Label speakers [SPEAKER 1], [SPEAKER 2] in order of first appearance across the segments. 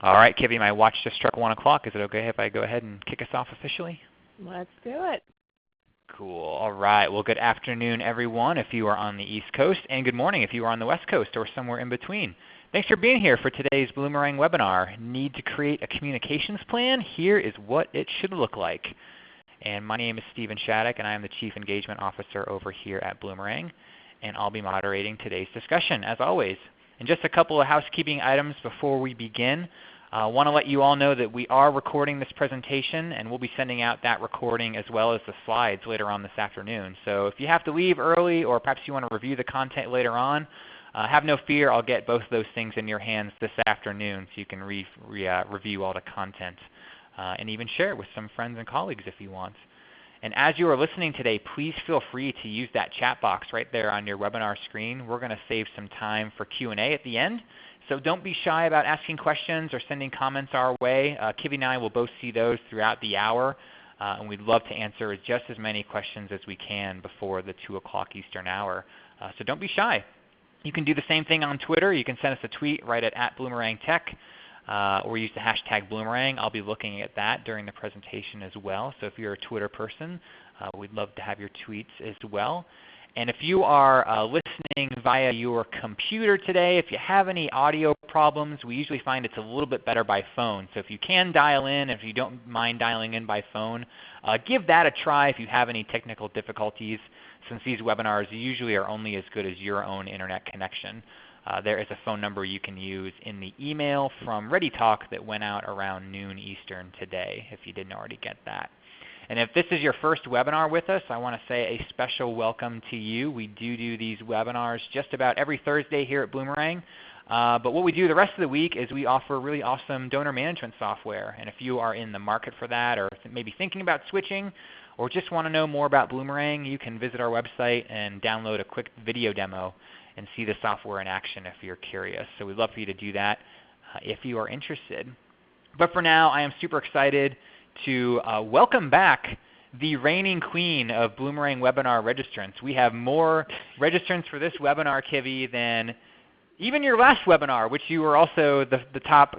[SPEAKER 1] All right, Kivi, my watch just struck 1 o'clock. Is it okay if I go ahead and kick us off officially?
[SPEAKER 2] Let's do it.
[SPEAKER 1] Cool. All right. Well, good afternoon, everyone, if you are on the East Coast, and good morning if you are on the West Coast or somewhere in between. Thanks for being here for today's Bloomerang webinar. Need to create a communications plan? Here is what it should look like. And my name is Stephen Shattuck, and I am the Chief Engagement Officer over here at Bloomerang, and I'll be moderating today's discussion, as always. And just a couple of housekeeping items before we begin. I want to let you all know that we are recording this presentation, and we'll be sending out that recording as well as the slides later on this afternoon. So if you have to leave early or perhaps you want to review the content later on, have no fear. I'll get both of those things in your hands this afternoon so you can review all the content and even share it with some friends and colleagues if you want. And as you are listening today, please feel free to use that chat box right there on your webinar screen. We're going to save some time for Q&A at the end. So don't be shy about asking questions or sending comments our way. Kivi and I will both see those throughout the hour, and we'd love to answer just as many questions as we can before the 2 o'clock Eastern hour. So don't be shy. You can do the same thing on Twitter. You can send us a tweet right at @BloomerangTech, or use the hashtag Bloomerang. I'll be looking at that during the presentation as well. So if you're a Twitter person, we'd love to have your tweets as well. And if you are listening via your computer today, if you have any audio problems, we usually find it's a little bit better by phone. So if you can dial in, if you don't mind dialing in by phone, give that a try if you have any technical difficulties, since these webinars usually are only as good as your own internet connection. There is a phone number you can use in the email from ReadyTalk that went out around noon Eastern today, if you didn't already get that. And if this is your first webinar with us, I want to say a special welcome to you. We do these webinars just about every Thursday here at Bloomerang. But what we do the rest of the week is we offer really awesome donor management software. And if you are in the market for that, or maybe thinking about switching, or just want to know more about Bloomerang, you can visit our website and download a quick video demo and see the software in action if you're curious. So we'd love for you to do that if you are interested. But for now, I am super excited to welcome back the reigning queen of Bloomerang webinar registrants. We have more registrants for this webinar, Kivi, than even your last webinar, which you were also the top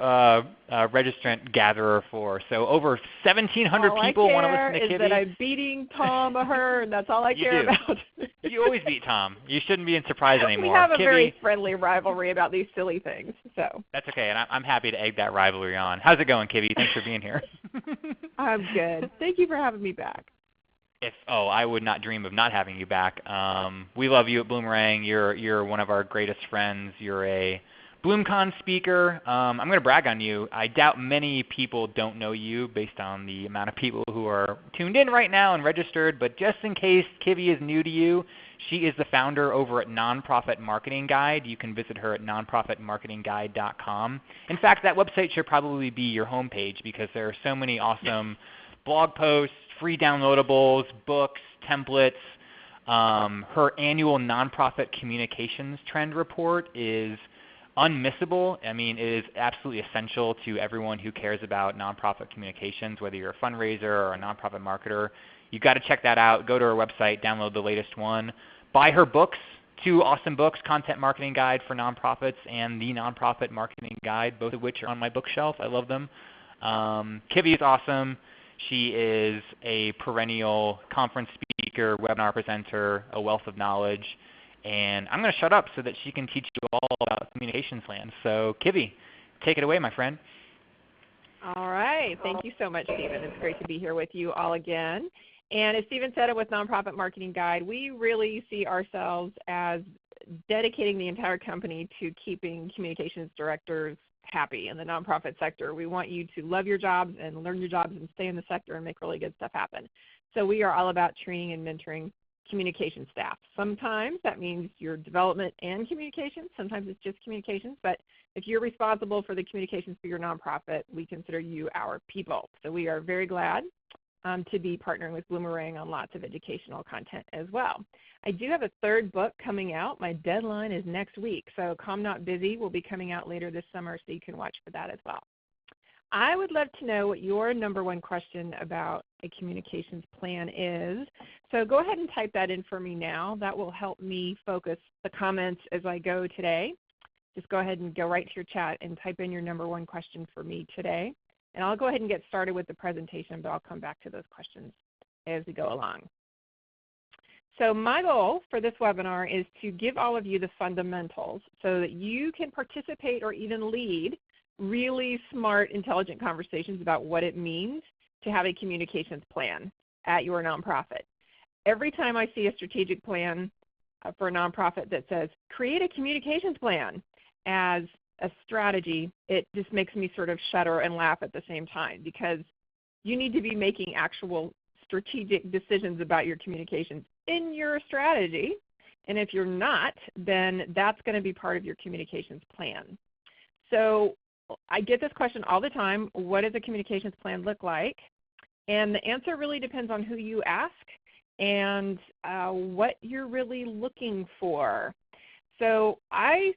[SPEAKER 1] registrant gatherer for. So over 1,700 people want to listen to Kivi.
[SPEAKER 2] All I care is that I'm beating Tom Ahern. That's all I care about.
[SPEAKER 1] You always beat Tom. You shouldn't be surprised anymore.
[SPEAKER 2] We have a
[SPEAKER 1] Kivi,
[SPEAKER 2] very friendly rivalry about these silly things. So
[SPEAKER 1] that's okay, and I'm happy to egg that rivalry on. How's it going, Kivi? Thanks for being here.
[SPEAKER 2] I'm good. Thank you for having me back.
[SPEAKER 1] I would not dream of not having you back. We love you at Bloomerang. You're one of our greatest friends. You're a BloomCon speaker. I'm going to brag on you. I doubt many people don't know you based on the amount of people who are tuned in right now and registered, but just in case Kivi is new to you, she is the founder over at Nonprofit Marketing Guide. You can visit her at nonprofitmarketingguide.com. In fact, that website should probably be your homepage because there are so many awesome blog posts, free downloadables, books, templates. Her annual nonprofit communications trend report is unmissable. I mean, it is absolutely essential to everyone who cares about nonprofit communications, whether you're a fundraiser or a nonprofit marketer. You've got to check that out. Go to her website, download the latest one. Buy her books, 2 awesome books, Content Marketing Guide for Nonprofits and The Nonprofit Marketing Guide, both of which are on my bookshelf. I love them. Kivi is awesome. She is a perennial conference speaker, webinar presenter, a wealth of knowledge. And I'm going to shut up so that she can teach you all about communications plans. So Kivi, take it away, my friend.
[SPEAKER 2] All right. Thank you so much, Stephen. It's great to be here with you all again. And as Stephen said, with Nonprofit Marketing Guide, we really see ourselves as dedicating the entire company to keeping communications directors happy in the nonprofit sector. We want you to love your jobs and learn your jobs and stay in the sector and make really good stuff happen. So we are all about training and mentoring communication staff. Sometimes that means your development and communications. Sometimes it's just communications. But if you're responsible for the communications for your nonprofit, we consider you our people. So we are very glad to be partnering with Bloomerang on lots of educational content as well. I do have a 3rd book coming out. My deadline is next week, so Calm Not Busy will be coming out later this summer, so you can watch for that as well. I would love to know what your number one question about a communications plan is. So go ahead and type that in for me now. That will help me focus the comments as I go today. just go ahead and go right to your chat and type in your number one question for me today. And I'll go ahead and get started with the presentation, but I'll come back to those questions as we go along. So my goal for this webinar is to give all of you the fundamentals so that you can participate or even lead really smart, intelligent conversations about what it means to have a communications plan at your nonprofit. Every time I see a strategic plan for a nonprofit that says, create a communications plan as a strategy, it just makes me sort of shudder and laugh at the same time, because you need to be making actual strategic decisions about your communications in your strategy. And if you're not, then that's going to be part of your communications plan. So I get this question all the time, what does a communications plan look like? And the answer really depends on who you ask and what you're really looking for. So I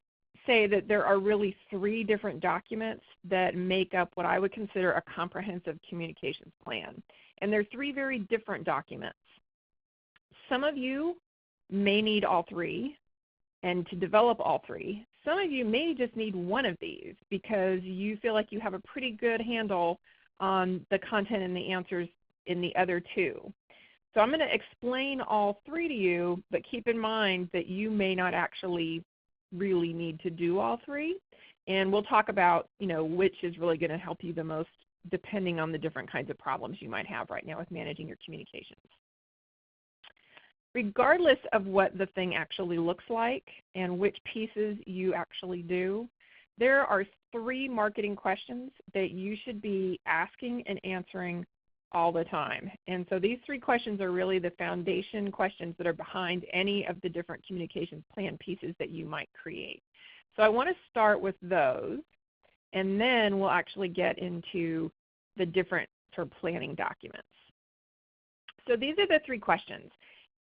[SPEAKER 2] say that there are really 3 different documents that make up what I would consider a comprehensive communications plan. And they're 3 very different documents. Some of you may need all 3, and to develop all 3. Some of you may just need one of these because you feel like you have a pretty good handle on the content and the answers in the other 2. So I'm going to explain all 3 to you, but keep in mind that you may not actually really need to do all 3. And we'll talk about, which is really going to help you the most depending on the different kinds of problems you might have right now with managing your communications. Regardless of what the thing actually looks like and which pieces you actually do, there are 3 marketing questions that you should be asking and answering all the time. And so these 3 questions are really the foundation questions that are behind any of the different communications plan pieces that you might create. So I want to start with those, and then we'll actually get into the different sort of planning documents. So these are the 3 questions.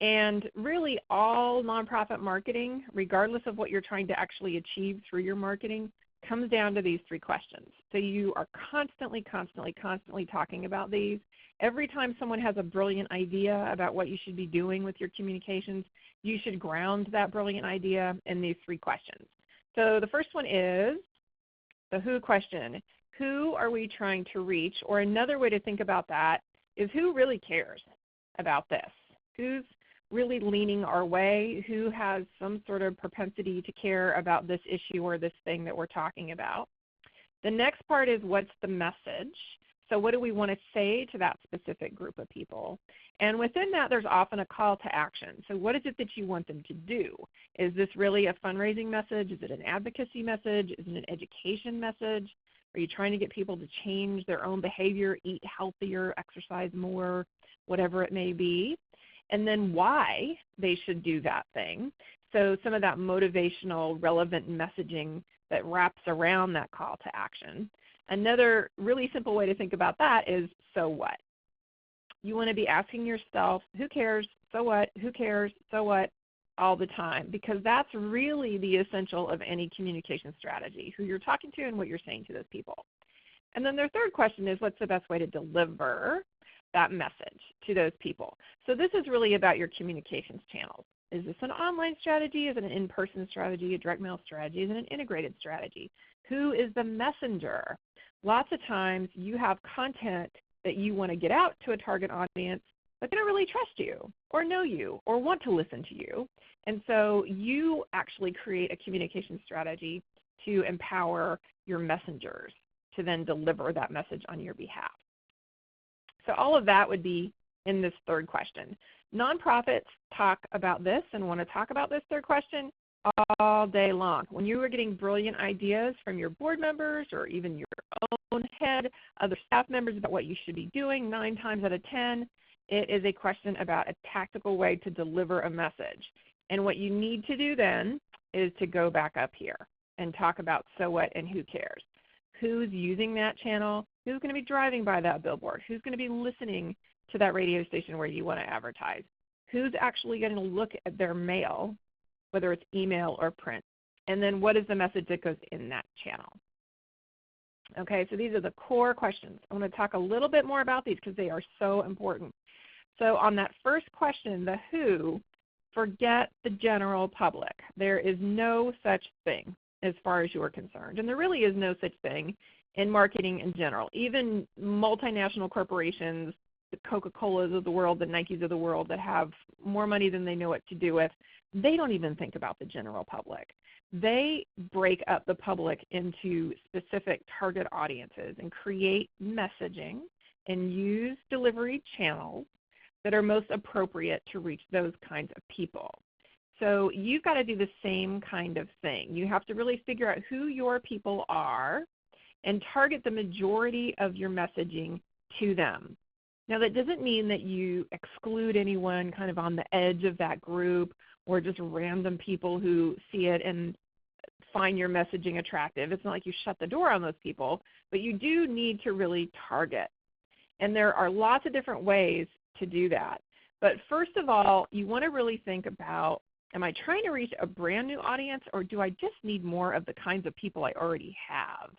[SPEAKER 2] And really all nonprofit marketing, regardless of what you're trying to actually achieve through your marketing, comes down to these 3 questions. So you are constantly talking about these. Every time someone has a brilliant idea about what you should be doing with your communications, you should ground that brilliant idea in these 3 questions. So the first one is the who question. Who are we trying to reach? Or another way to think about that is who really cares about this? Who's really leaning our way? Who has some sort of propensity to care about this issue or this thing that we're talking about? The next part is what's the message? So what do we want to say to that specific group of people? And within that, there's often a call to action. So what is it that you want them to do? Is this really a fundraising message? Is it an advocacy message? Is it an education message? Are you trying to get people to change their own behavior, eat healthier, exercise more, whatever it may be? And then why they should do that thing. So some of that motivational, relevant messaging that wraps around that call to action. Another really simple way to think about that is, so what? You want to be asking yourself, who cares, so what, who cares, so what, all the time, because that's really the essential of any communication strategy, who you're talking to and what you're saying to those people. And then their third question is, what's the best way to deliver that message to those people? So this is really about your communications channels. Is this an online strategy? Is it an in-person strategy, a direct mail strategy? Is it an integrated strategy? Who is the messenger? Lots of times you have content that you want to get out to a target audience, but they don't really trust you or know you or want to listen to you. And so you actually create a communication strategy to empower your messengers to then deliver that message on your behalf. So all of that would be in this third question. Nonprofits talk about this and want to talk about this third question all day long. When you are getting brilliant ideas from your board members or even your own head, other staff members about what you should be doing, 9 times out of 10, it is a question about a tactical way to deliver a message. And what you need to do then is to go back up here and talk about so what and who cares. Who's using that channel? Who's going to be driving by that billboard? Who's going to be listening to that radio station where you want to advertise? Who's actually going to look at their mail, whether it's email or print? And then what is the message that goes in that channel? Okay, so these are the core questions. I want to talk a little bit more about these because they are so important. So on that first question, the who, forget the general public. There is no such thing. as far as you're concerned. And there really is no such thing in marketing in general. Even multinational corporations, the Coca-Colas of the world, the Nikes of the world that have more money than they know what to do with, they don't even think about the general public. They break up the public into specific target audiences and create messaging and use delivery channels that are most appropriate to reach those kinds of people. So you've got to do the same kind of thing. You have to really figure out who your people are and target the majority of your messaging to them. Now, that doesn't mean that you exclude anyone kind of on the edge of that group or just random people who see it and find your messaging attractive. It's not like you shut the door on those people, but you do need to really target. And there are lots of different ways to do that. But first of all, you want to really think about, am I trying to reach a brand new audience, or do I just need more of the kinds of people I already have?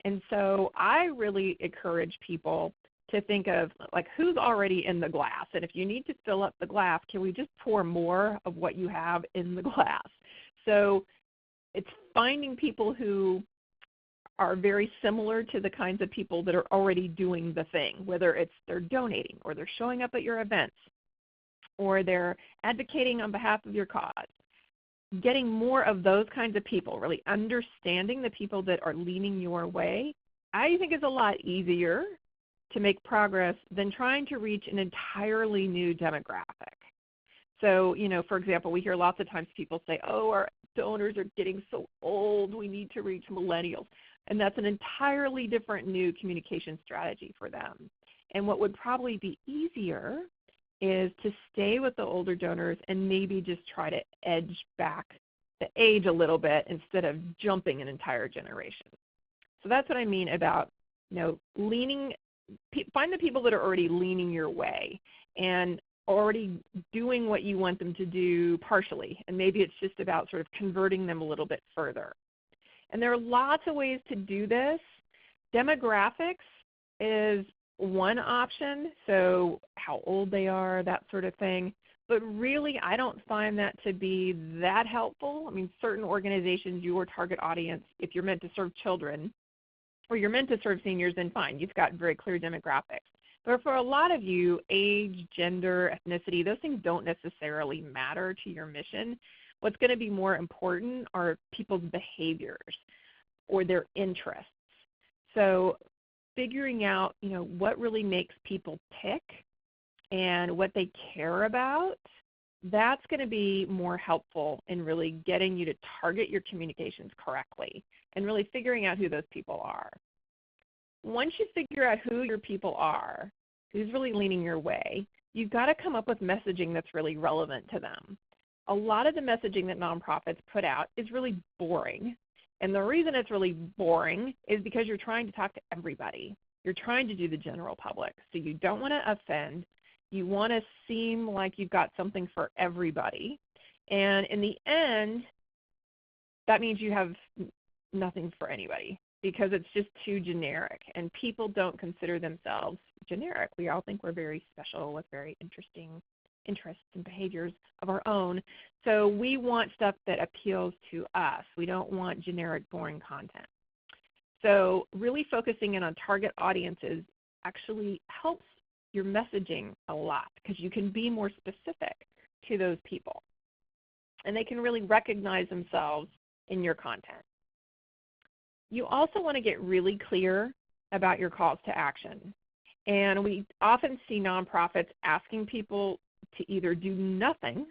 [SPEAKER 2] And so I really encourage people to think of like who's already in the glass. And if you need to fill up the glass, can we just pour more of what you have in the glass? So it's finding people who are very similar to the kinds of people that are already doing the thing, whether it's they're donating or they're showing up at your events or they're advocating on behalf of your cause. Getting more of those kinds of people, really understanding the people that are leaning your way, I think is a lot easier to make progress than trying to reach an entirely new demographic. So, for example, we hear lots of times people say, oh, our donors are getting so old, we need to reach millennials. And that's an entirely different new communication strategy for them. And what would probably be easier is to stay with the older donors and maybe just try to edge back the age a little bit instead of jumping an entire generation. So that's what I mean about, find the people that are already leaning your way and already doing what you want them to do partially, and maybe it's just about sort of converting them a little bit further. And there are lots of ways to do this. Demographics is one option, so how old they are, that sort of thing. But really, I don't find that to be that helpful. I mean, certain organizations, your target audience, if you're meant to serve children or you're meant to serve seniors, then fine, you've got very clear demographics. But for a lot of you, age, gender, ethnicity, those things don't necessarily matter to your mission. What's going to be more important are people's behaviors or their interests. So figuring out, what really makes people tick and what they care about, that's going to be more helpful in really getting you to target your communications correctly and really figuring out who those people are. Once you figure out who your people are, who's really leaning your way, you've got to come up with messaging that's really relevant to them. A lot of the messaging that nonprofits put out is really boring. And the reason it's really boring is because you're trying to talk to everybody. You're trying to do the general public. So you don't want to offend. You want to seem like you've got something for everybody. And in the end, that means you have nothing for anybody because it's just too generic. And people don't consider themselves generic. We all think we're very special with very interesting interests and behaviors of our own. So we want stuff that appeals to us. We don't want generic, boring content. So really focusing in on target audiences actually helps your messaging a lot because you can be more specific to those people. And they can really recognize themselves in your content. You also want to get really clear about your calls to action. And we often see nonprofits asking people to either do nothing,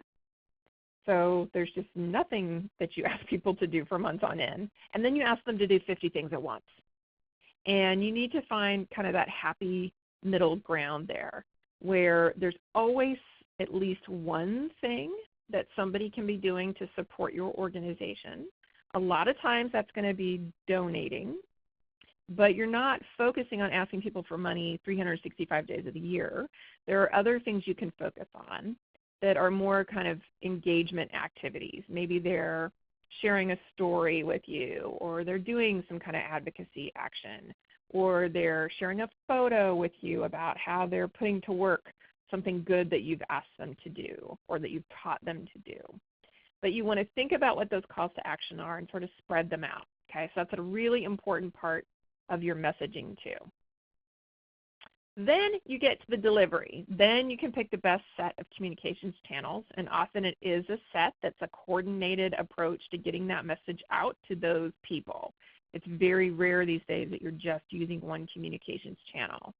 [SPEAKER 2] so there's just nothing that you ask people to do for months on end, and then you ask them to do 50 things at once. And you need to find kind of that happy middle ground there where there's always at least one thing that somebody can be doing to support your organization. A lot of times that's going to be donating, but you're not focusing on asking people for money 365 days of the year. There are other things you can focus on that are more kind of engagement activities. Maybe they're sharing a story with you, or they're doing some kind of advocacy action, or they're sharing a photo with you about how they're putting to work something good that you've asked them to do or that you've taught them to do. but you want to think about what those calls to action are and sort of spread them out. Okay, so that's a really important part of your messaging too. Then you get to the delivery. Then you can pick the best set of communications channels, and often it is a set that's a coordinated approach to getting that message out to those people. It's very rare these days that you're just using one communications channel.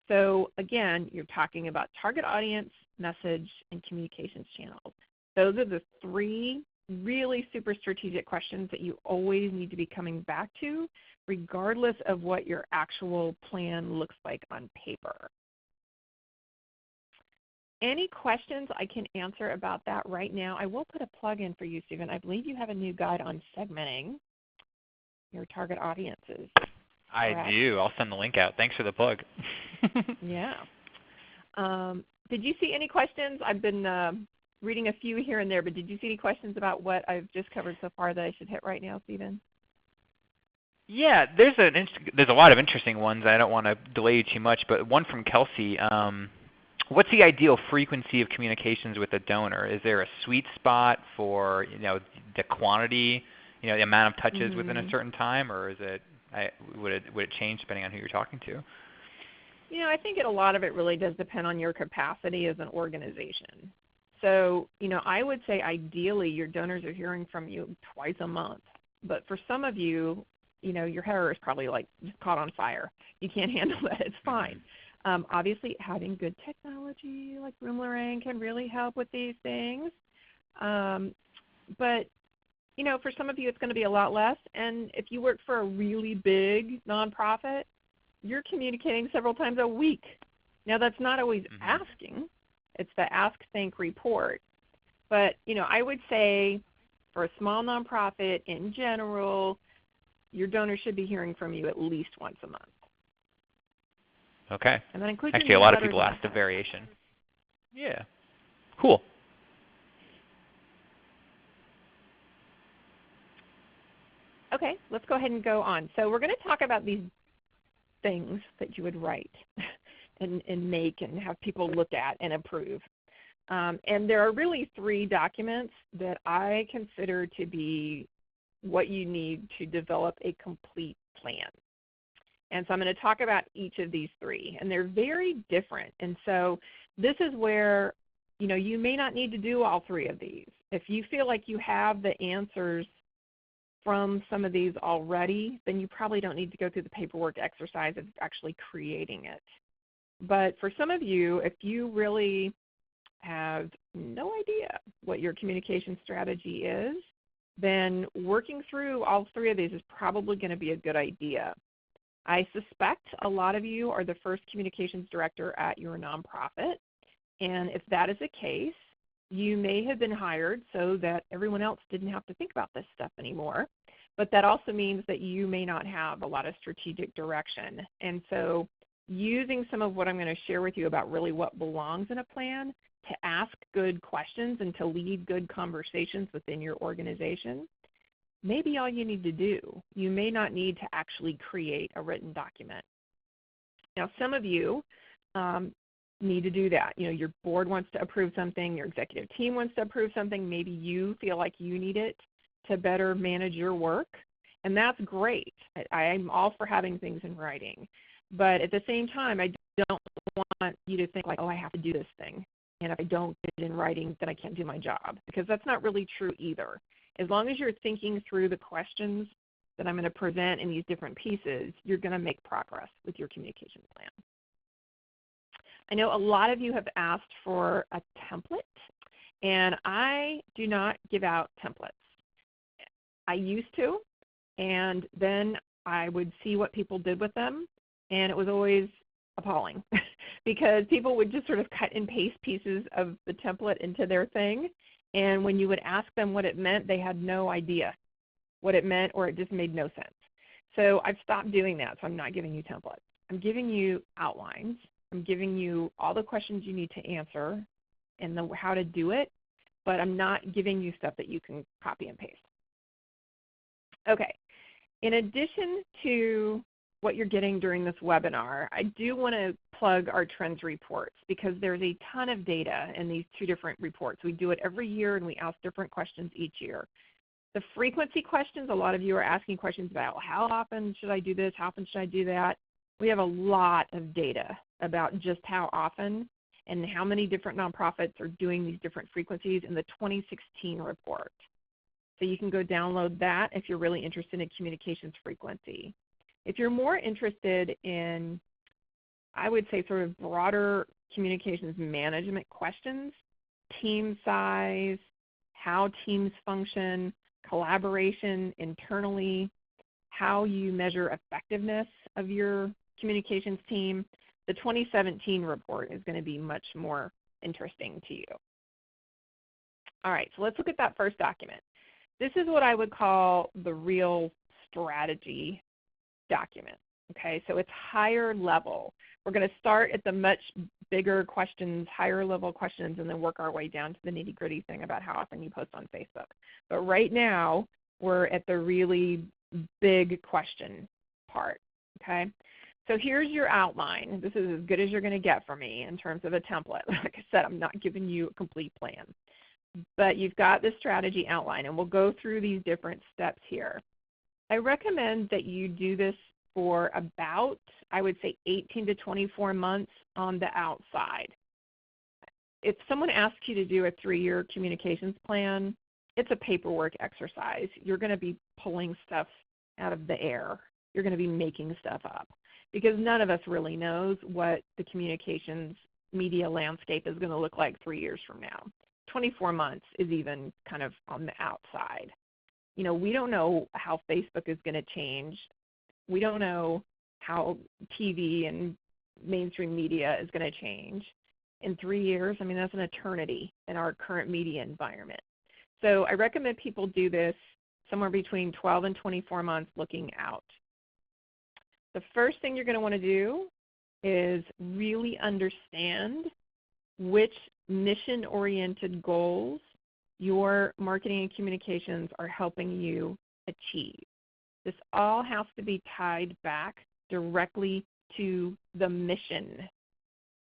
[SPEAKER 2] So again, you're talking about target audience, message, and communications channels. Those are the three really super strategic questions that you always need to be coming back to, regardless of what your actual plan looks like on paper. Any questions I can answer about that right now? I will put a plug in for you, Stephen. I believe you have a new guide on segmenting your target audiences.
[SPEAKER 1] I do. I'll send the link out. Thanks for the plug.
[SPEAKER 2] Yeah. Did you see any questions? I've been reading a few here and there, but did you see any questions about what I've just covered so far that I should hit right now, Stephen?
[SPEAKER 1] Yeah, there's a lot of interesting ones. I don't want to delay you too much, but one from Kelsey. What's the ideal frequency of communications with a donor? Is there a sweet spot for the quantity, the amount of touches within a certain time, or is it would it change depending on who you're talking to?
[SPEAKER 2] I think a lot of it really does depend on your capacity as an organization. So, I would say ideally your donors are hearing from you twice a month. But for some of you, your hair is probably like just caught on fire. You can't handle that. It's fine. Obviously, having good technology like Bloomerang can really help with these things. But, for some of you it's going to be a lot less. And if you work for a really big nonprofit, you're communicating several times a week. Now, that's not always asking. It's the ask, think, report. But, I would say for a small nonprofit in general, your donors should be hearing from you at least once a month.
[SPEAKER 1] Okay.
[SPEAKER 2] And that includes
[SPEAKER 1] actually, a lot of people ask the variation. Yeah. Cool.
[SPEAKER 2] Okay, let's go ahead and go on. So we're going to talk about these things that you would write and make and have people look at and approve. And there are really three documents that I consider to be what you need to develop a complete plan. And so I'm going to talk about each of these three, and they're very different. And so this is where, you may not need to do all three of these. If you feel like you have the answers from some of these already, then you probably don't need to go through the paperwork exercise of actually creating it. But for some of you, if you really have no idea what your communication strategy is, then working through all three of these is probably going to be a good idea. I suspect a lot of you are the first communications director at your nonprofit, and if that is the case, you may have been hired so that everyone else didn't have to think about this stuff anymore, but that also means that you may not have a lot of strategic direction. And so using some of what I'm going to share with you about really what belongs in a plan to ask good questions and to lead good conversations within your organization may be all you need to do. You may not need to actually create a written document. Now, some of you need to do that. Your board wants to approve something, your executive team wants to approve something, maybe you feel like you need it to better manage your work, and that's great. I'm all for having things in writing. But at the same time, I don't want you to think like, oh, I have to do this thing, and if I don't get it in writing, then I can't do my job, because that's not really true either. As long as you're thinking through the questions that I'm going to present in these different pieces, you're going to make progress with your communication plan. I know a lot of you have asked for a template, and I do not give out templates. I used to, and then I would see what people did with them, and it was always appalling because people would just sort of cut and paste pieces of the template into their thing, and when you would ask them what it meant, they had no idea what it meant, or it just made no sense. So I've stopped doing that, so I'm not giving you templates. I'm giving you outlines. I'm giving you all the questions you need to answer and how to do it, but I'm not giving you stuff that you can copy and paste. Okay, in addition to what you're getting during this webinar, I do want to plug our trends reports because there's a ton of data in these two different reports. We do it every year and we ask different questions each year. The frequency questions, a lot of you are asking questions about how often should I do this, how often should I do that. We have a lot of data about just how often and how many different nonprofits are doing these different frequencies in the 2016 report. So you can go download that if you're really interested in communications frequency. If you're more interested in, I would say, sort of broader communications management questions, team size, how teams function, collaboration internally, how you measure effectiveness of your communications team, the 2017 report is going to be much more interesting to you. All right, so let's look at that first document. This is what I would call the real strategy document. Okay, so it's higher level. We're going to start at the much bigger questions, higher level questions, and then work our way down to the nitty gritty thing about how often you post on Facebook. But right now, we're at the really big question part. Okay, so here's your outline. This is as good as you're going to get from me in terms of a template. Like I said, I'm not giving you a complete plan. But you've got this strategy outline, and we'll go through these different steps here. I recommend that you do this for about, I would say, 18 to 24 months on the outside. If someone asks you to do a 3-year communications plan, it's a paperwork exercise. You're going to be pulling stuff out of the air. You're going to be making stuff up because none of us really knows what the communications media landscape is going to look like 3 years from now. 24 months is even kind of on the outside. You know, we don't know how Facebook is going to change. We don't know how TV and mainstream media is going to change. In 3 years, I mean, that's an eternity in our current media environment. So I recommend people do this somewhere between 12 and 24 months looking out. The first thing you're going to want to do is really understand which mission-oriented goals your marketing and communications are helping you achieve. This all has to be tied back directly to the mission.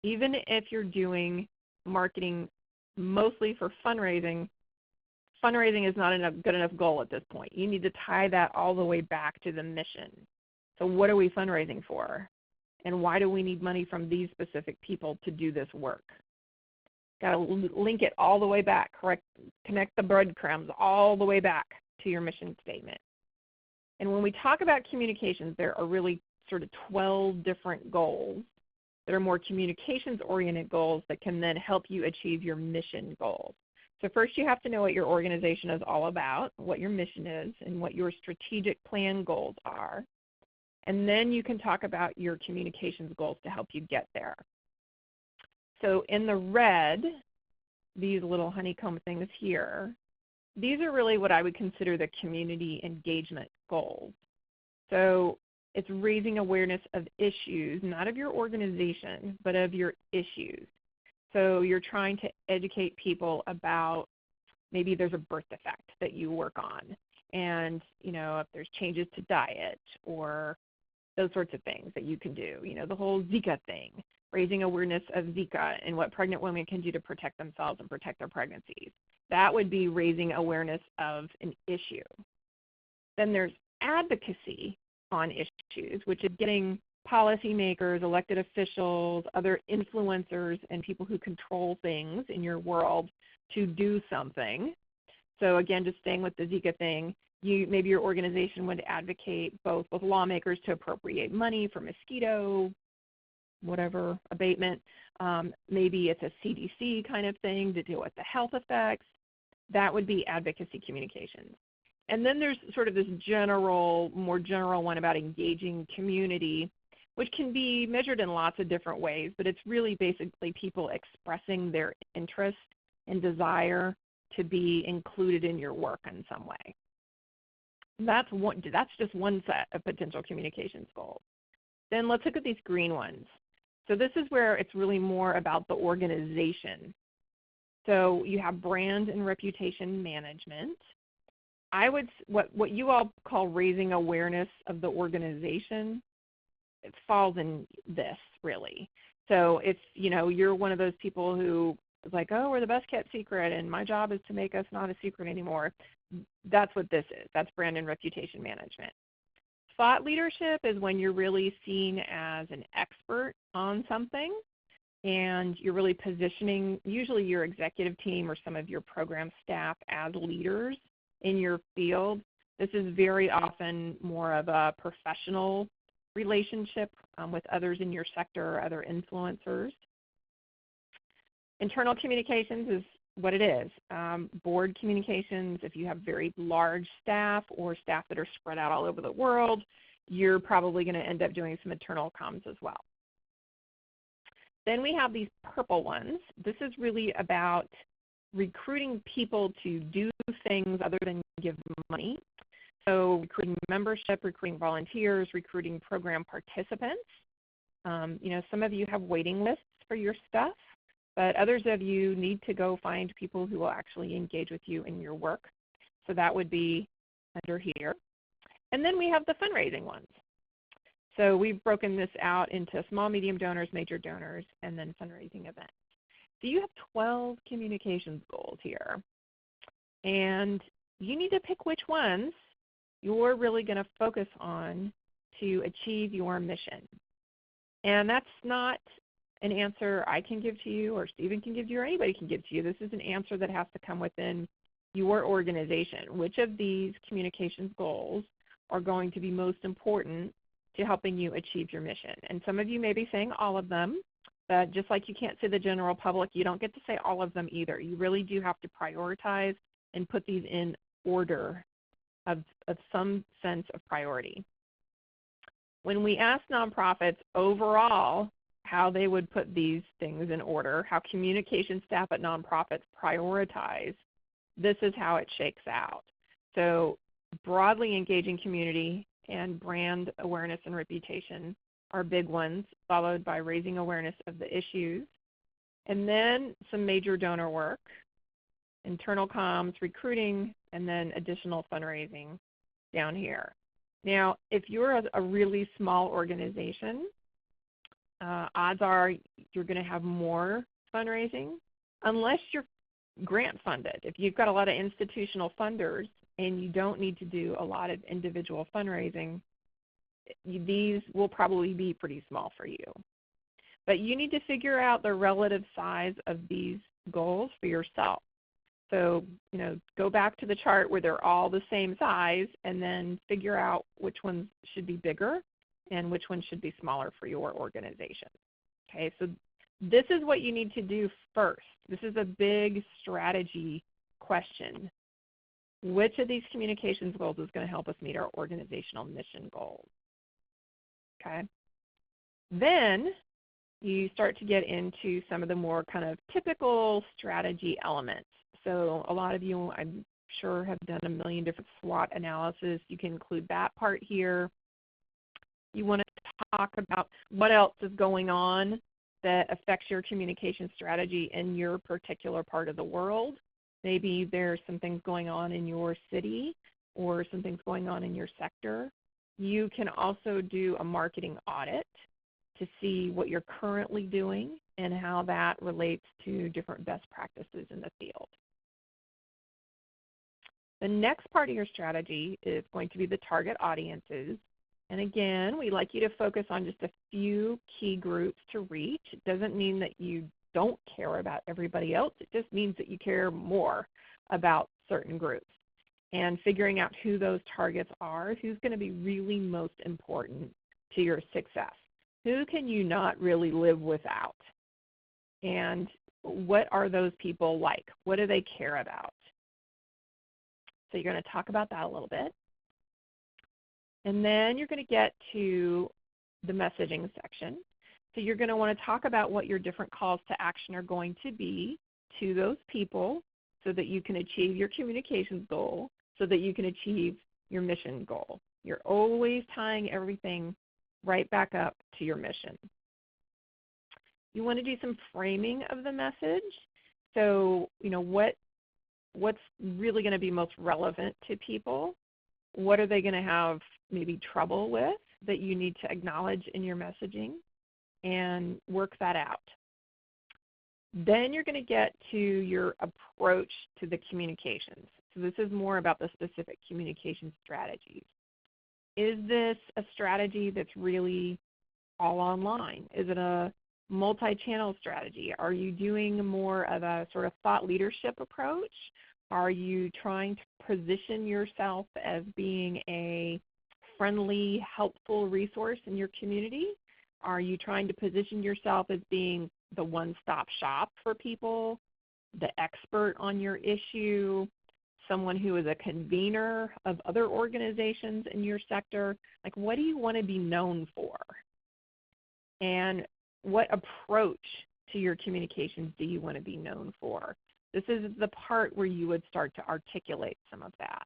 [SPEAKER 2] Even if you're doing marketing mostly for fundraising, fundraising is not a good enough goal at this point. You need to tie that all the way back to the mission. So what are we fundraising for? And why do we need money from these specific people to do this work? Got to link it all the way back, connect the breadcrumbs all the way back to your mission statement. And when we talk about communications, there are really sort of 12 different goals that are more communications-oriented goals that can then help you achieve your mission goals. So first you have to know what your organization is all about, what your mission is, and what your strategic plan goals are. And then you can talk about your communications goals to help you get there. So in the red, these little honeycomb things here, these are really what I would consider the community engagement goals. So it's raising awareness of issues, not of your organization, but of your issues. So you're trying to educate people about maybe there's a birth defect that you work on, and if there's changes to diet or those sorts of things that you can do. The whole Zika thing, raising awareness of Zika and what pregnant women can do to protect themselves and protect their pregnancies. That would be raising awareness of an issue. Then there's advocacy on issues, which is getting policymakers, elected officials, other influencers, and people who control things in your world to do something. So again, just staying with the Zika thing, maybe your organization would advocate both with lawmakers to appropriate money for mosquito, whatever, abatement. Maybe it's a CDC kind of thing to deal with the health effects. That would be advocacy communications. And then there's sort of this more general one about engaging community, which can be measured in lots of different ways, but it's really basically people expressing their interest and desire to be included in your work in some way. That's just one set of potential communications goals. Then let's look at these green ones. So this is where it's really more about the organization. So you have brand and reputation management. What you all call raising awareness of the organization, it falls in this really. So it's, you're one of those people who is like, oh, we're the best kept secret and my job is to make us not a secret anymore. That's what this is. That's brand and reputation management. Thought leadership is when you're really seen as an expert on something and you're really positioning usually your executive team or some of your program staff as leaders in your field. This is very often more of a professional relationship with others in your sector or other influencers. Internal communications is what it is. Board communications, if you have very large staff or staff that are spread out all over the world, you're probably going to end up doing some internal comms as well. Then we have these purple ones. This is really about recruiting people to do things other than give money. So recruiting membership, recruiting volunteers, recruiting program participants. Some of you have waiting lists for your stuff, but others of you need to go find people who will actually engage with you in your work. So that would be under here. And then we have the fundraising ones. So we've broken this out into small, medium donors, major donors, and then fundraising events. So you have 12 communications goals here. And you need to pick which ones you're really going to focus on to achieve your mission. And that's not an answer I can give to you or Stephen can give to you or anybody can give to you. This is an answer that has to come within your organization. Which of these communications goals are going to be most important to helping you achieve your mission? And some of you may be saying all of them, but just like you can't say the general public, you don't get to say all of them either. You really do have to prioritize and put these in order of some sense of priority. When we ask nonprofits overall how they would put these things in order, how communication staff at nonprofits prioritize, this is how it shakes out. So broadly engaging community and brand awareness and reputation are big ones, followed by raising awareness of the issues, and then some major donor work, internal comms, recruiting, and then additional fundraising down here. Now, if you're a really small organization, odds are you're going to have more fundraising unless you're grant funded. If you've got a lot of institutional funders and you don't need to do a lot of individual fundraising, these will probably be pretty small for you. But you need to figure out the relative size of these goals for yourself. So, go back to the chart where they're all the same size and then figure out which ones should be bigger and which ones should be smaller for your organization. Okay, so this is what you need to do first. This is a big strategy question. Which of these communications goals is going to help us meet our organizational mission goals? Okay. Then you start to get into some of the more kind of typical strategy elements. So a lot of you, I'm sure, have done a million different SWOT analysis. You can include that part here. You want to talk about what else is going on that affects your communication strategy in your particular part of the world. Maybe there's some things going on in your city or some things going on in your sector. You can also do a marketing audit to see what you're currently doing and how that relates to different best practices in the field. The next part of your strategy is going to be the target audiences. And again, we like you to focus on just a few key groups to reach. It doesn't mean that you don't care about everybody else. It just means that you care more about certain groups. And figuring out who those targets are, who's going to be really most important to your success. Who can you not really live without? And what are those people like? What do they care about? So you're going to talk about that a little bit. And then you're going to get to the messaging section. So you're going to want to talk about what your different calls to action are going to be to those people so that you can achieve your communications goal, so that you can achieve your mission goal. You're always tying everything right back up to your mission. You want to do some framing of the message. So, what's really going to be most relevant to people? What are they going to have maybe trouble with? that you need to acknowledge in your messaging and work that out. Then you're going to get to your approach to the communications. So this is more about the specific communication strategies. Is this a strategy that's really all online? Is it a multi-channel strategy? Are you doing more of a sort of thought leadership approach? Are you trying to position yourself as being a friendly, helpful resource in your community? Are you trying to position yourself as being the one-stop shop for people, the expert on your issue, someone who is a convener of other organizations in your sector? Like, what do you want to be known for? And what approach to your communications do you want to be known for? This is the part where you would start to articulate some of that.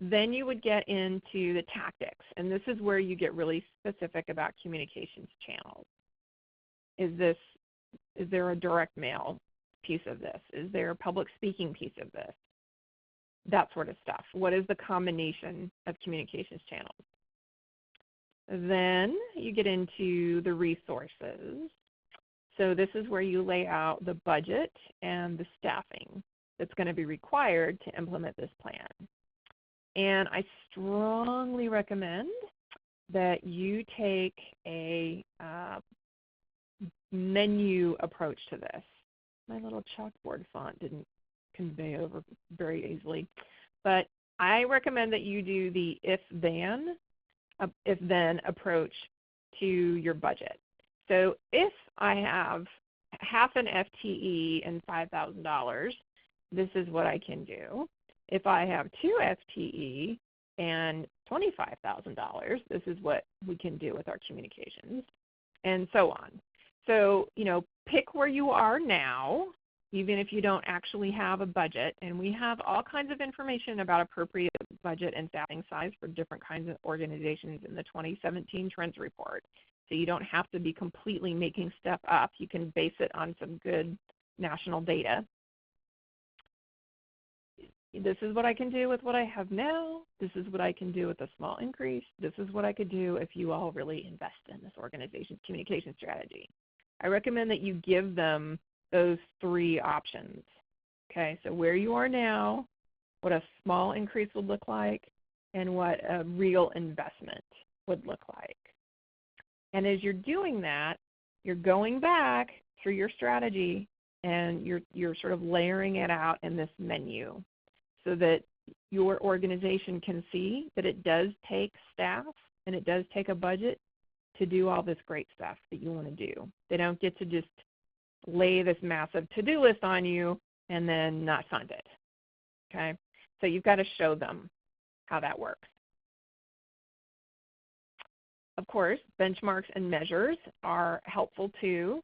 [SPEAKER 2] Then you would get into the tactics, and this is where you get really specific about communications channels. Is there a direct mail piece of this? Is there a public speaking piece of this? That sort of stuff. What is the combination of communications channels? Then you get into the resources. So this is where you lay out the budget and the staffing that's going to be required to implement this plan. And I strongly recommend that you take a menu approach to this. My little chalkboard font didn't convey over very easily. But I recommend that you do the if-then approach to your budget. So if I have half an FTE and $5,000, this is what I can do. If I have 2 FTE and $25,000, this is what we can do with our communications, and so on. So, pick where you are now, even if you don't actually have a budget. And we have all kinds of information about appropriate budget and staffing size for different kinds of organizations in the 2017 Trends Report. So you don't have to be completely making stuff up. You can base it on some good national data. This is what I can do with what I have now. This is what I can do with a small increase. This is what I could do if you all really invest in this organization's communication strategy. I recommend that you give them those 3 options. Okay, so where you are now, what a small increase would look like, and what a real investment would look like. And as you're doing that, you're going back through your strategy and you're sort of layering it out in this menu so that your organization can see that it does take staff and it does take a budget to do all this great stuff that you want to do. They don't get to just lay this massive to-do list on you and then not fund it. Okay? So you've got to show them how that works. Of course, benchmarks and measures are helpful too.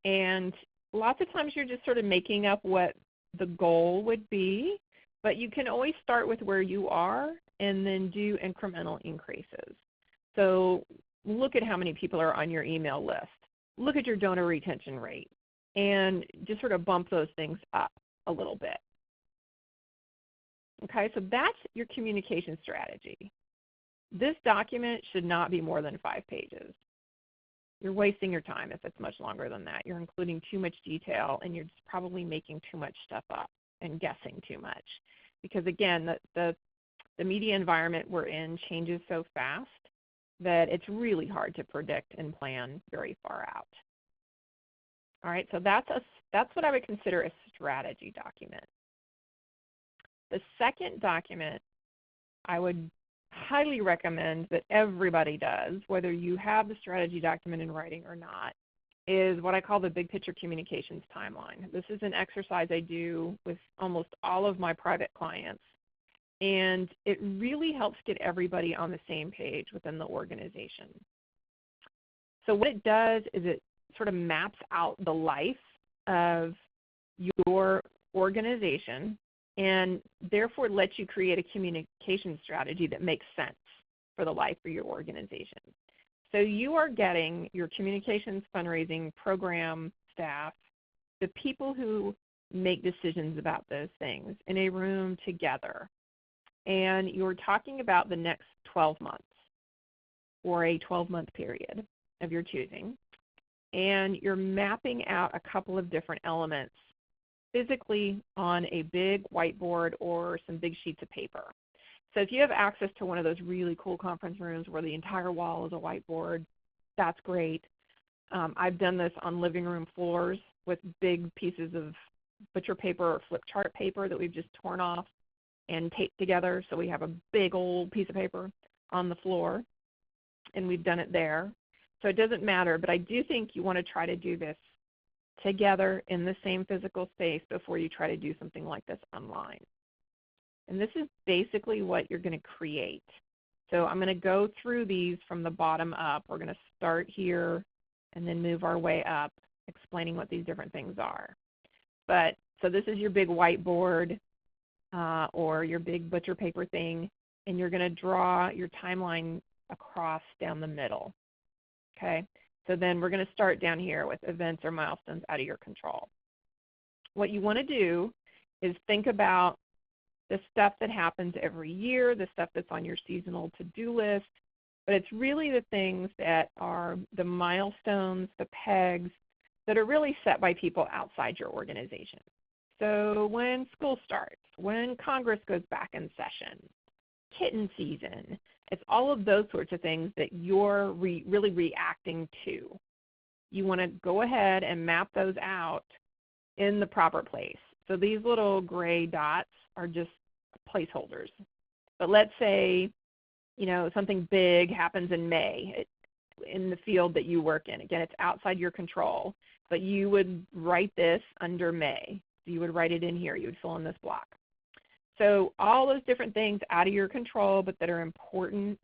[SPEAKER 2] And lots of times you're just sort of making up what the goal would be, but you can always start with where you are and then do incremental increases. So look at how many people are on your email list. Look at your donor retention rate and just sort of bump those things up a little bit. Okay, so that's your communication strategy. This document should not be more than 5 pages. You're wasting your time if it's much longer than that. You're including too much detail and you're just probably making too much stuff up and guessing too much. Because again, the media environment we're in changes so fast that it's really hard to predict and plan very far out. All right, so that's what I would consider a strategy document. The second document I would highly recommend that everybody does, whether you have the strategy document in writing or not, is what I call the big picture communications timeline. This is an exercise I do with almost all of my private clients, and it really helps get everybody on the same page within the organization. So what it does is it sort of maps out the life of your organization and therefore lets you create a communication strategy that makes sense for the life of your organization. So you are getting your communications, fundraising, program staff, the people who make decisions about those things in a room together. and you're talking about the next 12 months or a 12-month period of your choosing, and you're mapping out a couple of different elements physically on a big whiteboard or some big sheets of paper. So if you have access to one of those really cool conference rooms where the entire wall is a whiteboard, that's great. I've done this on living room floors with big pieces of butcher paper or flip chart paper that we've just torn off and taped together, so we have a big old piece of paper on the floor, and we've done it there. So it doesn't matter, but I do think you want to try to do this together in the same physical space before you try to do something like this online. And this is basically what you're going to create. So I'm going to go through these from the bottom up. We're going to start here and then move our way up, explaining what these different things are. But so this is your big whiteboard or your big butcher paper thing, and you're going to draw your timeline across down the middle. Okay? So then we're going to start down here with events or milestones out of your control. What you want to do is think about the stuff that happens every year, the stuff that's on your seasonal to-do list, but it's really the things that are the milestones, the pegs, that are really set by people outside your organization. So when school starts, when Congress goes back in session, kitten season, it's all of those sorts of things that you're really reacting to. You want to go ahead and map those out in the proper place. So these little gray dots are just placeholders. But let's say, something big happens in May in the field that you work in. Again, it's outside your control, but you would write this under May. So you would write it in here. You would fill in this block. So all those different things out of your control but that are important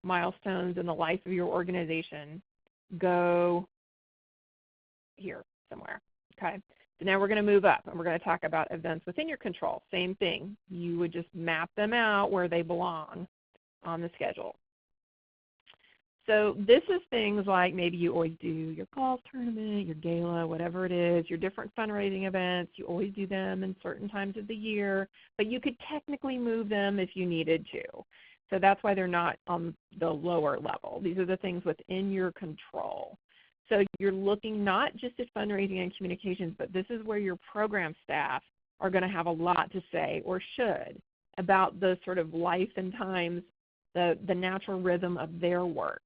[SPEAKER 2] milestones in the life of your organization go here somewhere. Okay. So now we're going to move up and we're going to talk about events within your control. Same thing. You would just map them out where they belong on the schedule. So this is things like maybe you always do your golf tournament, your gala, whatever it is, your different fundraising events. You always do them in certain times of the year, but you could technically move them if you needed to. So that's why they're not on the lower level. These are the things within your control. So you're looking not just at fundraising and communications, but this is where your program staff are going to have a lot to say, or should, about the sort of life and times, the natural rhythm of their work.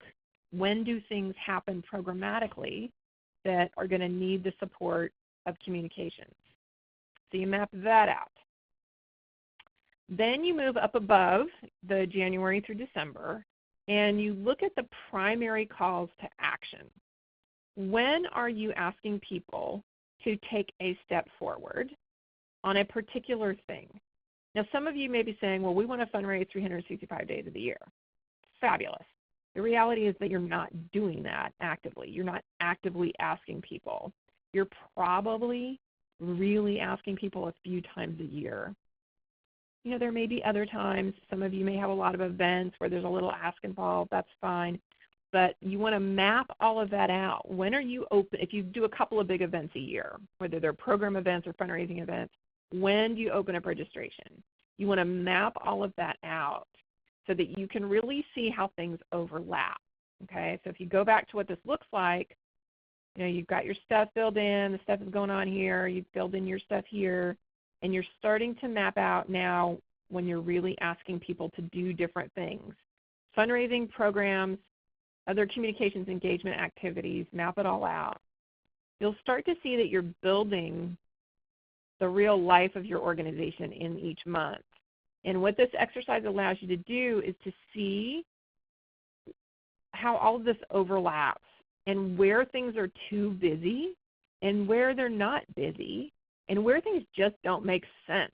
[SPEAKER 2] When do things happen programmatically that are going to need the support of communications? So you map that out. Then you move up above the January through December, and you look at the primary calls to action. When are you asking people to take a step forward on a particular thing? Now, some of you may be saying, well, we want to fundraise 365 days of the year. Fabulous. The reality is that you're not doing that actively. You're not actively asking people. You're probably really asking people a few times a year. There may be other times. Some of you may have a lot of events where there's a little ask involved. That's fine. But you want to map all of that out. When are you open? If you do a couple of big events a year, whether they're program events or fundraising events, when do you open up registration? You want to map all of that out so that you can really see how things overlap. Okay, so if you go back to what this looks like, you've got your stuff filled in, the stuff is going on here, you've filled in your stuff here, and you're starting to map out now when you're really asking people to do different things. Fundraising programs, other communications engagement activities, map it all out. You'll start to see that you're building the real life of your organization in each month. And what this exercise allows you to do is to see how all of this overlaps and where things are too busy and where they're not busy and where things just don't make sense,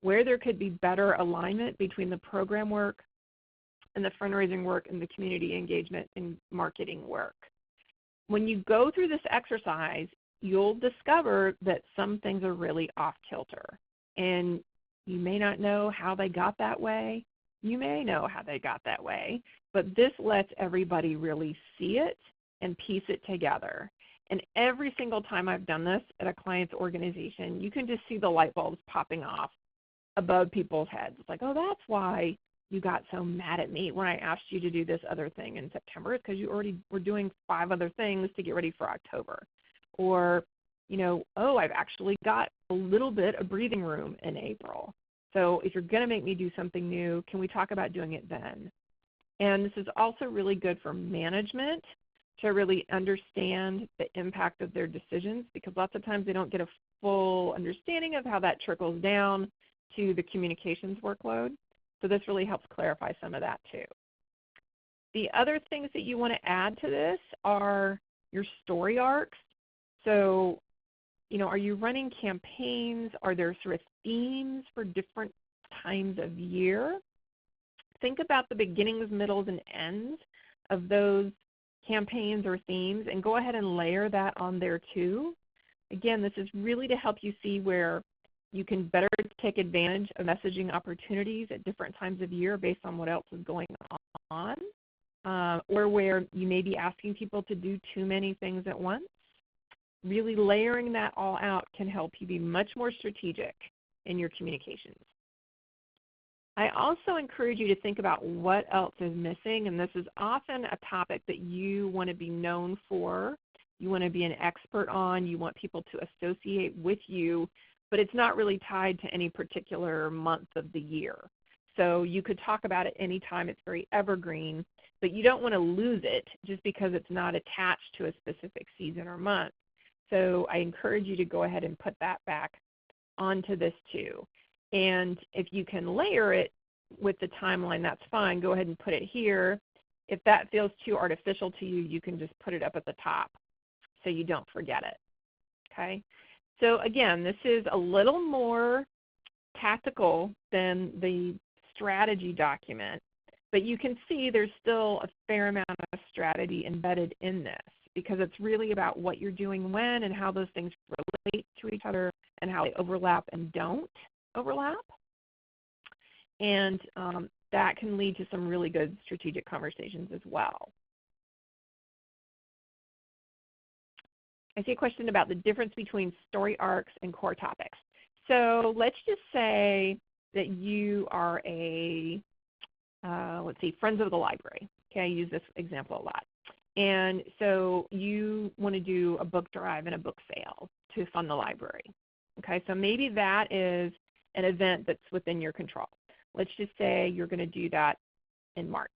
[SPEAKER 2] where there could be better alignment between the program work and the fundraising work and the community engagement and marketing work. When you go through this exercise, you'll discover that some things are really off kilter. And you may not know how they got that way. You may know how they got that way. But this lets everybody really see it and piece it together. And every single time I've done this at a client's organization, you can just see the light bulbs popping off above people's heads. It's like, oh, that's why you got so mad at me when I asked you to do this other thing in September. It's because you already were doing 5 other things to get ready for October. Or, oh, I've actually got a little bit of breathing room in April. So if you're going to make me do something new, can we talk about doing it then? And this is also really good for management to really understand the impact of their decisions, because lots of times they don't get a full understanding of how that trickles down to the communications workload. So this really helps clarify some of that too. The other things that you want to add to this are your story arcs. So, are you running campaigns? Are there sort of themes for different times of year? Think about the beginnings, middles, and ends of those campaigns or themes and go ahead and layer that on there too. Again, this is really to help you see where you can better take advantage of messaging opportunities at different times of year based on what else is going on, or where you may be asking people to do too many things at once. Really layering that all out can help you be much more strategic in your communications. I also encourage you to think about what else is missing, and this is often a topic that you want to be known for, you want to be an expert on, you want people to associate with you, but it's not really tied to any particular month of the year. So you could talk about it anytime, it's very evergreen, but you don't want to lose it just because it's not attached to a specific season or month. So I encourage you to go ahead and put that back onto this too. And if you can layer it with the timeline, that's fine. Go ahead and put it here. If that feels too artificial to you, you can just put it up at the top so you don't forget it. Okay? So again, this is a little more tactical than the strategy document, but you can see there's still a fair amount of strategy embedded in this, because it's really about what you're doing when and how those things relate to each other and how they overlap and don't overlap. And that can lead to some really good strategic conversations as well. I see a question about the difference between story arcs and core topics. So let's just say that you are a, Friends of the Library. Okay, I use this example a lot. And so you want to do a book drive and a book sale to fund the library. Okay, so maybe that is an event that's within your control. Let's just say you're going to do that in March.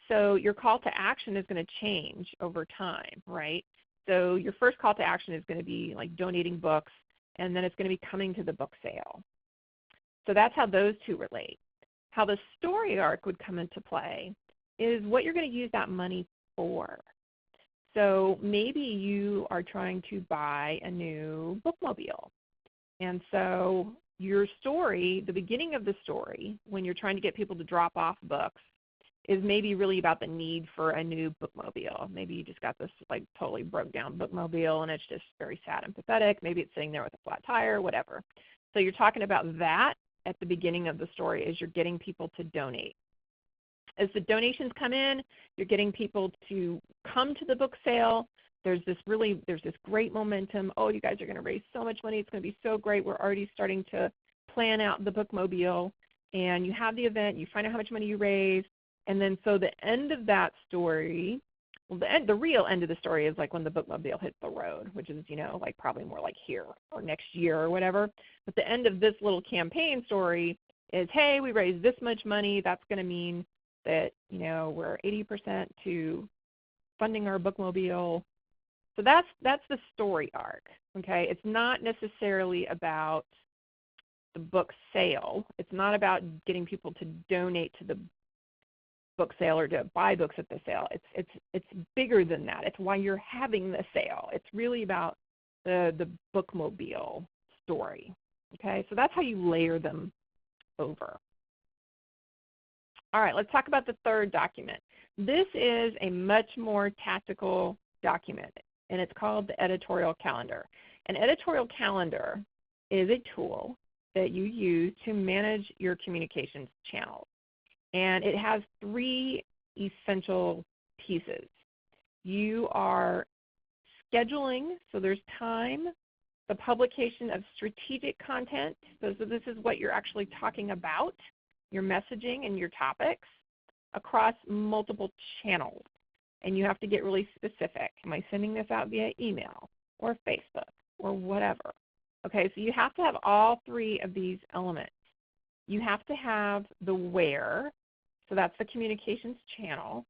[SPEAKER 2] So your call to action is going to change over time, right? So your first call to action is going to be like donating books, and then it's going to be coming to the book sale. So that's how those two relate. How the story arc would come into play is what you're going to use that money for. So maybe you are trying to buy a new bookmobile. And so your story, the beginning of the story, when you're trying to get people to drop off books, is maybe really about the need for a new bookmobile. Maybe you just got this like totally broke down bookmobile and it's just very sad and pathetic. Maybe it's sitting there with a flat tire, whatever. So you're talking about that at the beginning of the story as you're getting people to donate. As the donations come in, you're getting people to come to the book sale. There's this great momentum. Oh, you guys are going to raise so much money. It's going to be so great. We're already starting to plan out the bookmobile. And you have the event. You find out how much money you raise. And then so the end of that story, well, the real end of the story is like when the bookmobile hits the road, which is, like probably more like here or next year or whatever. But the end of this little campaign story is, hey, we raised this much money. That's going to mean that, we're 80% to funding our bookmobile. So that's the story arc, okay? It's not necessarily about the book sale. It's not about getting people to donate to the book sale or to buy books at the sale. It's bigger than that. It's why you're having the sale. It's really about the bookmobile story, okay? So that's how you layer them over. All right, let's talk about the third document. This is a much more tactical document, and it's called the editorial calendar. An editorial calendar is a tool that you use to manage your communications channels. And it has 3 essential pieces. You are scheduling, so there's time the publication of strategic content. So this is what you're actually talking about, your messaging and your topics across multiple channels. And you have to get really specific. Am I sending this out via email or Facebook or whatever? Okay, so you have to have all three of these elements. You have to have the where, so that's the communications channel.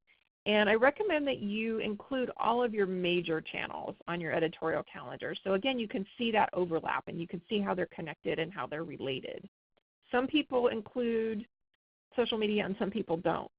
[SPEAKER 2] And I recommend that you include all of your major channels on your editorial calendar. So again, you can see that overlap and you can see how they're connected and how they're related. Some people include social media and some people don't.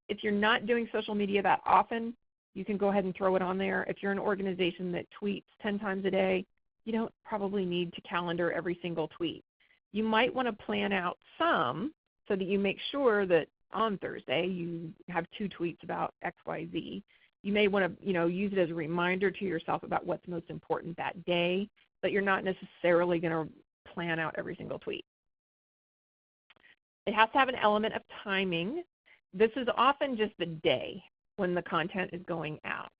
[SPEAKER 2] If you're not doing social media that often, you can go ahead and throw it on there. If you're an organization that tweets 10 times a day, you don't probably need to calendar every single tweet. You might want to plan out some so that you make sure that on Thursday you have 2 tweets about XYZ. You may want to use it as a reminder to yourself about what's most important that day, but you're not necessarily going to plan out every single tweet. It has to have an element of timing. This is often just the day when the content is going out.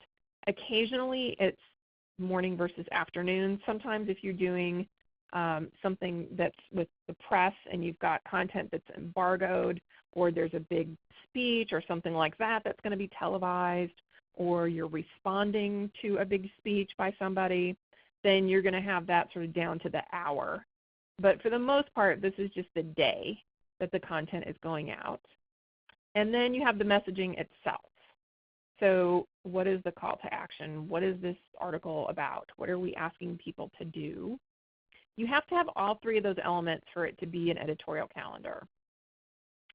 [SPEAKER 2] Occasionally it's morning versus afternoon. Sometimes if you're doing something that's with the press and you've got content that's embargoed, or there's a big speech or something like that that's going to be televised, or you're responding to a big speech by somebody, then you're going to have that sort of down to the hour. But for the most part, this is just the day that the content is going out. And then you have the messaging itself. So what is the call to action? What is this article about? What are we asking people to do? You have to have all three of those elements for it to be an editorial calendar.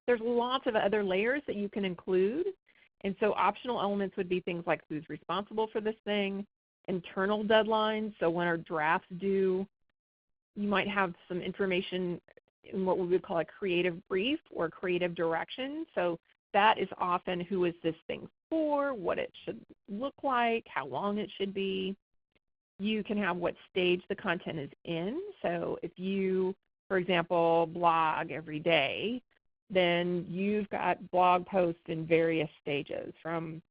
[SPEAKER 2] There's lots of other layers that you can include, and so optional elements would be things like who's responsible for this thing, internal deadlines, so when our drafts due, you might have some information in what we would call a creative brief or creative direction. So that is often who is this thing for, what it should look like, how long it should be. You can have what stage the content is in. So if you, for example, blog every day, then you've got blog posts in various stages, from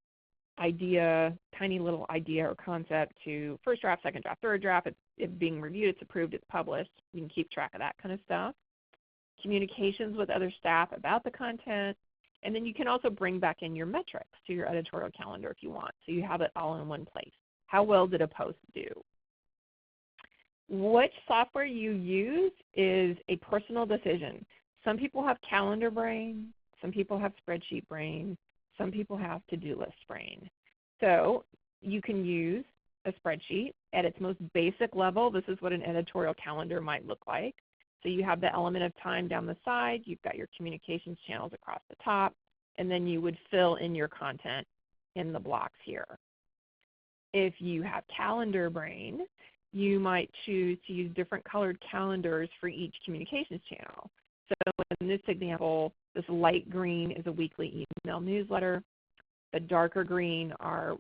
[SPEAKER 2] idea, tiny little idea or concept, to first draft, second draft, third draft. It's being reviewed, it's approved, it's published. You can keep track of that kind of stuff. Communications with other staff about the content. And then you can also bring back in your metrics to your editorial calendar if you want, so you have it all in one place. How well did a post do? Which software you use is a personal decision. Some people have calendar brain, some people have spreadsheet brain, some people have to-do list brain. So you can use a spreadsheet at its most basic level. This is what an editorial calendar might look like. So you have the element of time down the side, you've got your communications channels across the top, and then you would fill in your content in the blocks here. If you have calendar brain, you might choose to use different colored calendars for each communications channel. So in this example, this light green is a weekly email newsletter. The darker green are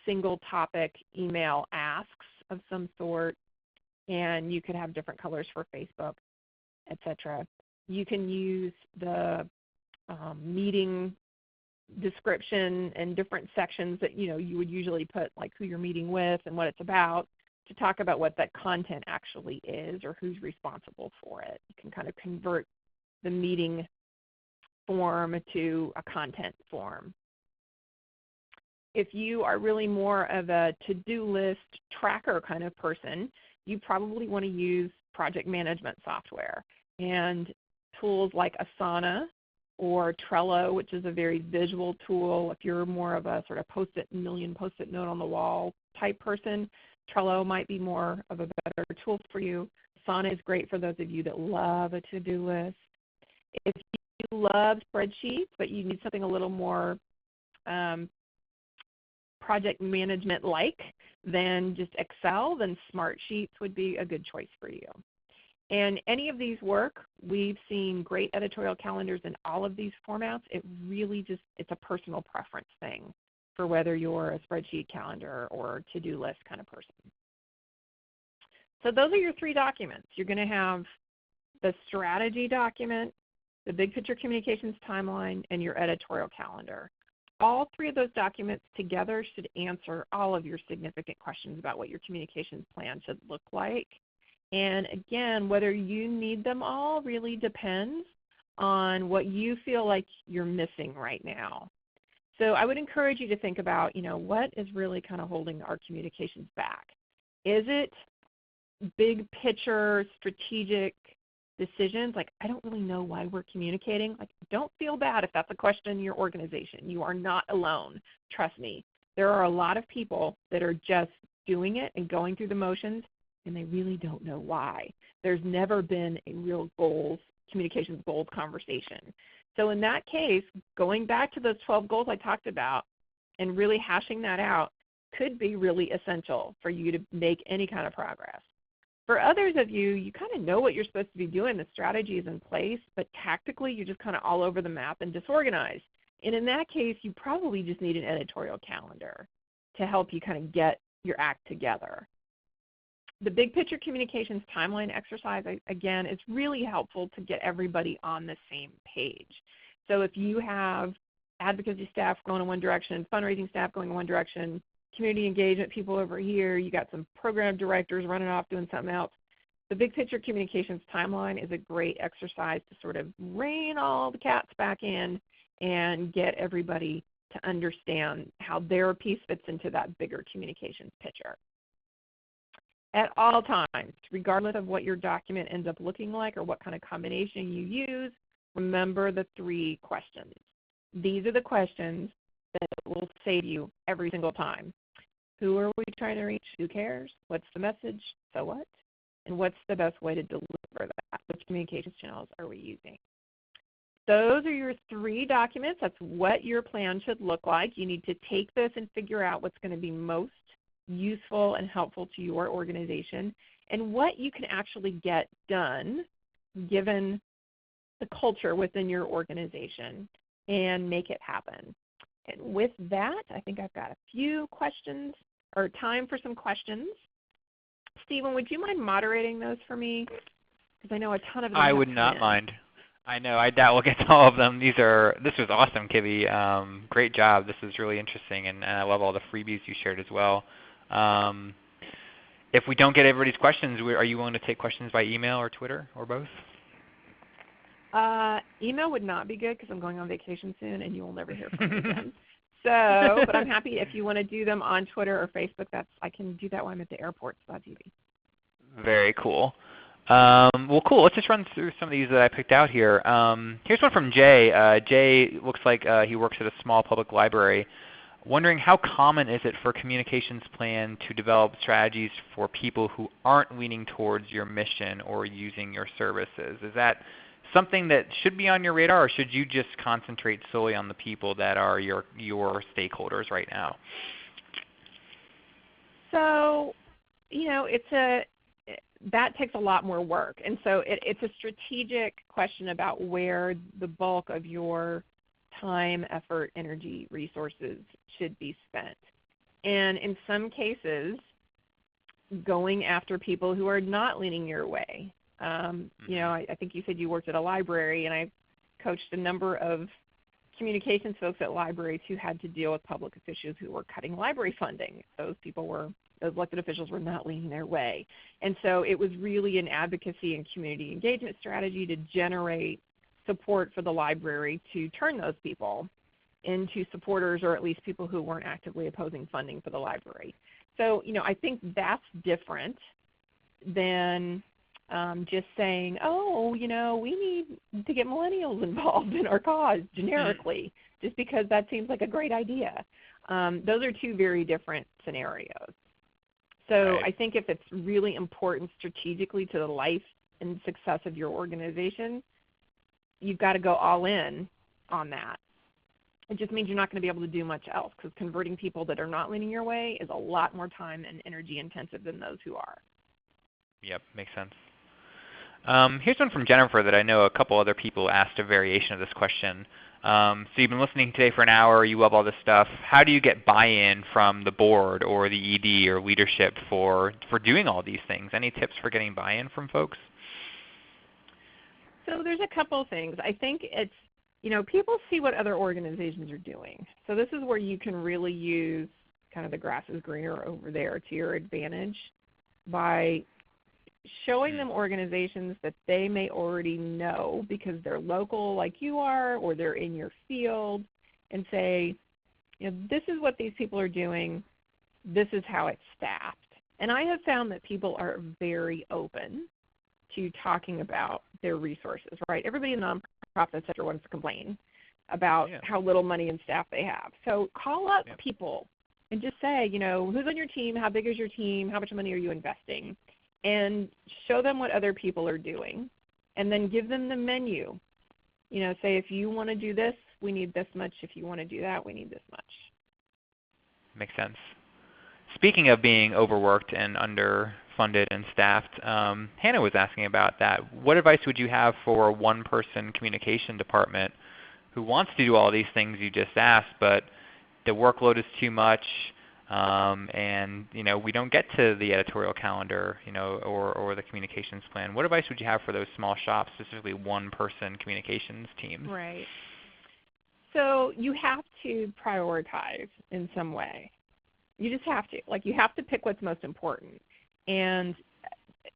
[SPEAKER 2] single topic email asks of some sort. And you could have different colors for Facebook, etc. You can use the meeting description and different sections that you would usually put, like who you're meeting with and what it's about, to talk about what that content actually is or who's responsible for it. You can kind of convert the meeting form to a content form. If you are really more of a to-do list tracker kind of person, you probably want to use project management software. And tools like Asana or Trello, which is a very visual tool. If you're more of a sort of million post-it note on the wall type person, Trello might be more of a better tool for you. Asana is great for those of you that love a to-do list. If you love spreadsheets, but you need something a little more project management-like than just Excel, then Smartsheets would be a good choice for you. And any of these work. We've seen great editorial calendars in all of these formats. It really it's a personal preference thing for whether you're a spreadsheet calendar or to-do list kind of person. So those are your 3 documents. You're going to have the strategy document, the big picture communications timeline, and your editorial calendar. all three of those documents together should answer all of your significant questions about what your communications plan should look like. And again, whether you need them all really depends on what you feel like you're missing right now. So I would encourage you to think about, what is really kind of holding our communications back? Is it big picture, strategic decisions? Like, I don't really know why we're communicating. Like, don't feel bad if that's a question in your organization. You are not alone. Trust me. There are a lot of people that are just doing it and going through the motions, and they really don't know why. There's never been a real communications goals conversation. So in that case, going back to those 12 goals I talked about and really hashing that out could be really essential for you to make any kind of progress. For others of you, you kind of know what you're supposed to be doing. The strategy is in place, but tactically you're just kind of all over the map and disorganized. And in that case, you probably just need an editorial calendar to help you kind of get your act together. The big picture communications timeline exercise, again, is really helpful to get everybody on the same page. So if you have advocacy staff going in one direction, fundraising staff going in one direction, community engagement people over here, you got some program directors running off doing something else, the big picture communications timeline is a great exercise to sort of rein all the cats back in and get everybody to understand how their piece fits into that bigger communications picture. At all times, regardless of what your document ends up looking like or what kind of combination you use, remember the 3 questions. These are the questions that will save you every single time. Who are we trying to reach? Who cares? What's the message? So what? And what's the best way to deliver that? Which communications channels are we using? Those are your 3 documents. That's what your plan should look like. You need to take this and figure out what's going to be most useful and helpful to your organization and what you can actually get done given the culture within your organization and make it happen. And with that, I think I've got a few questions or time for some questions. Stephen, would you mind moderating those for me? Because I know a ton of them.
[SPEAKER 1] I would not mind. I know. I doubt we'll get to all of them. This was awesome, Kivi. Great job. This is really interesting, and I love all the freebies you shared as well. If we don't get everybody's questions, are you willing to take questions by email or Twitter or both?
[SPEAKER 2] Email would not be good because I'm going on vacation soon and you will never hear from me again. So, but I'm happy if you want to do them on Twitter or Facebook. I can do that while I'm at the airport. So that's easy.
[SPEAKER 1] Very cool. Well, cool. Let's just run through some of these that I picked out here. Here's one from Jay. Jay looks like he works at a small public library. Wondering how common is it for communications plan to develop strategies for people who aren't leaning towards your mission or using your services? Is that something that should be on your radar, or should you just concentrate solely on the people that are your stakeholders right now?
[SPEAKER 2] So, that takes a lot more work. And so it's a strategic question about where the bulk of your time, effort, energy, resources should be spent. And in some cases, going after people who are not leaning your way. I think you said you worked at a library, and I coached a number of communications folks at libraries who had to deal with public officials who were cutting library funding. Those elected officials were not leaning their way. And so it was really an advocacy and community engagement strategy to generate support for the library to turn those people into supporters, or at least people who weren't actively opposing funding for the library. So, I think that's different than just saying, we need to get millennials involved in our cause generically, just because that seems like a great idea. Those are 2 very different scenarios. So
[SPEAKER 1] right.
[SPEAKER 2] I think if it's really important strategically to the life and success of your organization, you've got to go all in on that. It just means you're not going to be able to do much else, because converting people that are not leaning your way is a lot more time and energy intensive than those who are.
[SPEAKER 1] Yep, makes sense. Here's one from Jennifer that I know a couple other people asked a variation of this question. So you've been listening today for an hour, you love all this stuff. How do you get buy-in from the board or the ED or leadership for doing all these things? Any tips for getting buy-in from folks?
[SPEAKER 2] So there's a couple things. I think it's, people see what other organizations are doing. So this is where you can really use kind of the grass is greener over there to your advantage by showing them organizations that they may already know because they're local like you are or they're in your field, and say, this is what these people are doing. This is how it's staffed. And I have found that people are very open to talking about their resources, right? Everybody in the nonprofit sector wants to complain about how little money and staff they have. So call up people and just say, who's on your team? How big is your team? How much money are you investing? And show them what other people are doing. And then give them the menu. Say, if you want to do this, we need this much. If you want to do that, we need this much.
[SPEAKER 1] Makes sense. Speaking of being overworked and underfunded and staffed, Hannah was asking about that. What advice would you have for a one-person communication department who wants to do all these things you just asked, but the workload is too much, and we don't get to the editorial calendar, or the communications plan? What advice would you have for those small shops, specifically one-person communications teams?
[SPEAKER 2] Right. So you have to prioritize in some way. You just have to. You have to pick what's most important. And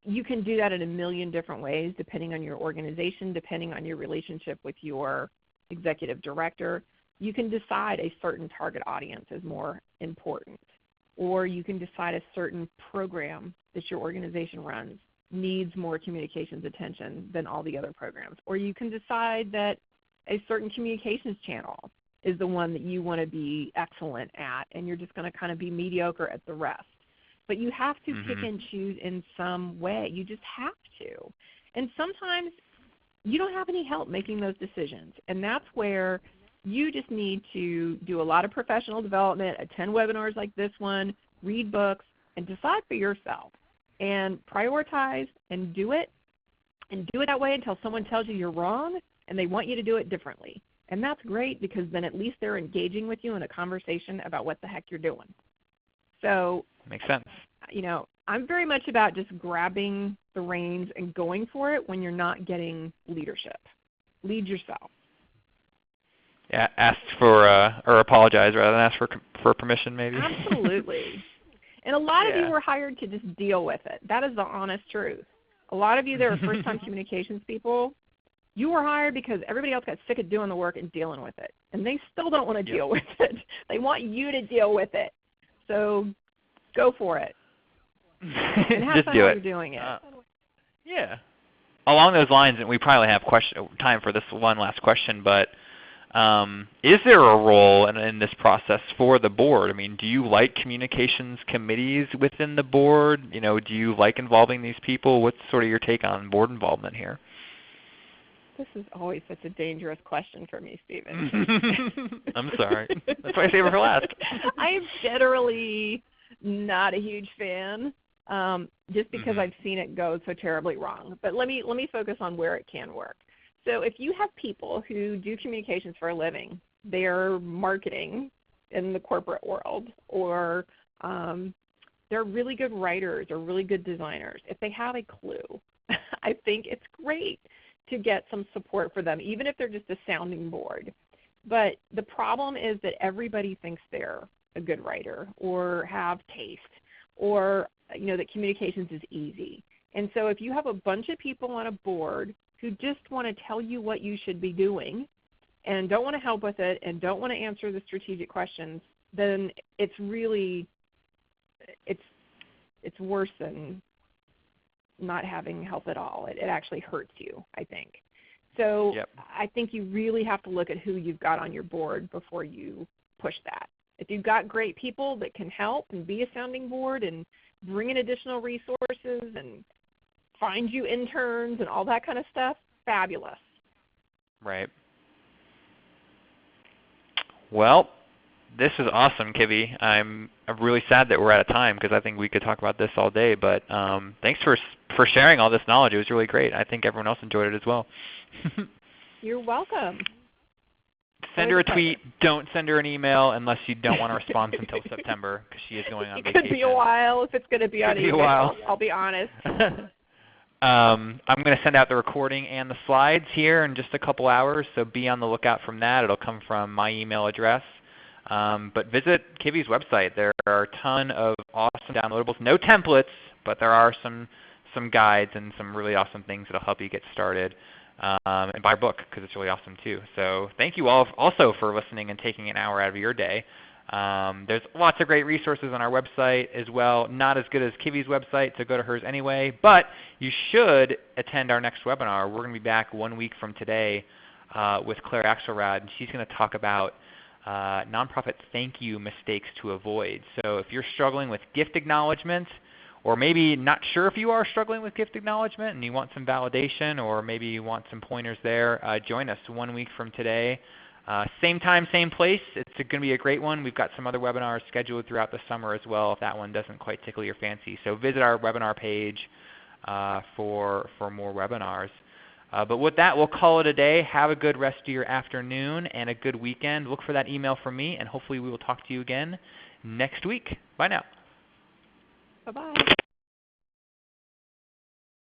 [SPEAKER 2] you can do that in a million different ways depending on your organization, depending on your relationship with your executive director. You can decide a certain target audience is more important. Or you can decide a certain program that your organization runs needs more communications attention than all the other programs. Or you can decide that a certain communications channel is the one that you want to be excellent at, and you're just going to kind of be mediocre at the rest. But you have to pick and choose in some way. You just have to. And sometimes you don't have any help making those decisions, and that's where you just need to do a lot of professional development, attend webinars like this one, read books, and decide for yourself. And prioritize and do it that way until someone tells you you're wrong and they want you to do it differently. And that's great because then at least they're engaging with you in a conversation about what the heck you're doing. So
[SPEAKER 1] makes sense.
[SPEAKER 2] I'm very much about just grabbing the reins and going for it when you're not getting leadership. Lead yourself.
[SPEAKER 1] Yeah, ask for or apologize rather than ask for permission, maybe.
[SPEAKER 2] Absolutely. And a lot of you were hired to just deal with it. That is the honest truth. A lot of you that are first-time communications people, you were hired because everybody else got sick of doing the work and dealing with it. And they still don't want to deal with it. They want you to deal with it. So go for it. And have
[SPEAKER 1] just
[SPEAKER 2] fun
[SPEAKER 1] do
[SPEAKER 2] while
[SPEAKER 1] it.
[SPEAKER 2] you're doing it.
[SPEAKER 1] Yeah. Along those lines, and we probably have time for this one last question, but is there a role in this process for the board? I mean, do you like communications committees within the board? Do you like involving these people? What's sort of your take on board involvement here?
[SPEAKER 2] This is always such a dangerous question for me, Stephen.
[SPEAKER 1] I'm sorry. That's why I save it for last.
[SPEAKER 2] I am generally not a huge fan, just because I've seen it go so terribly wrong. But let me focus on where it can work. So if you have people who do communications for a living, they're marketing in the corporate world, or they're really good writers or really good designers, if they have a clue, I think it's great to get some support for them, even if they're just a sounding board. But the problem is that everybody thinks they're a good writer or have taste, or that communications is easy. And so if you have a bunch of people on a board who just want to tell you what you should be doing and don't want to help with it and don't want to answer the strategic questions, then it's really it's worse than not having help at all. It actually hurts you, I think. So I think you really have to look at who you've got on your board before you push that. If you've got great people that can help and be a sounding board and bring in additional resources and find you interns and all that kind of stuff, fabulous.
[SPEAKER 1] Right. Well, this is awesome, Kivi. I'm really sad that we're out of time because I think we could talk about this all day. But thanks for sharing all this knowledge. It was really great. I think everyone else enjoyed it as well.
[SPEAKER 2] You're welcome.
[SPEAKER 1] Send her a tweet. Don't send her an email unless you don't want a response until September because she is going on vacation.
[SPEAKER 2] It could be a while if it's going to be on email. I'll be honest.
[SPEAKER 1] I'm going to send out the recording and the slides here in just a couple hours, so be on the lookout from that. It'll come from my email address. But visit Kivi's website. There are a ton of awesome downloadables. No templates, but there are some guides and some really awesome things that will help you get started. And buy our book because it's really awesome too. So thank you all also for listening and taking an hour out of your day. There's lots of great resources on our website as well. Not as good as Kivi's website, so go to hers anyway. But you should attend our next webinar. We're going to be back 1 week from today with Claire Axelrod, and she's going to talk about nonprofit thank you mistakes to avoid. So if you're struggling with gift acknowledgement, or maybe not sure if you are struggling with gift acknowledgement and you want some validation, or maybe you want some pointers there, join us 1 week from today. Same time, same place. It's going to be a great one. We've got some other webinars scheduled throughout the summer as well if that one doesn't quite tickle your fancy. So visit our webinar page for more webinars. But with that, we'll call it a day. Have a good rest of your afternoon and a good weekend. Look for that email from me, and hopefully we will talk to you again next week. Bye now.
[SPEAKER 2] Bye-bye.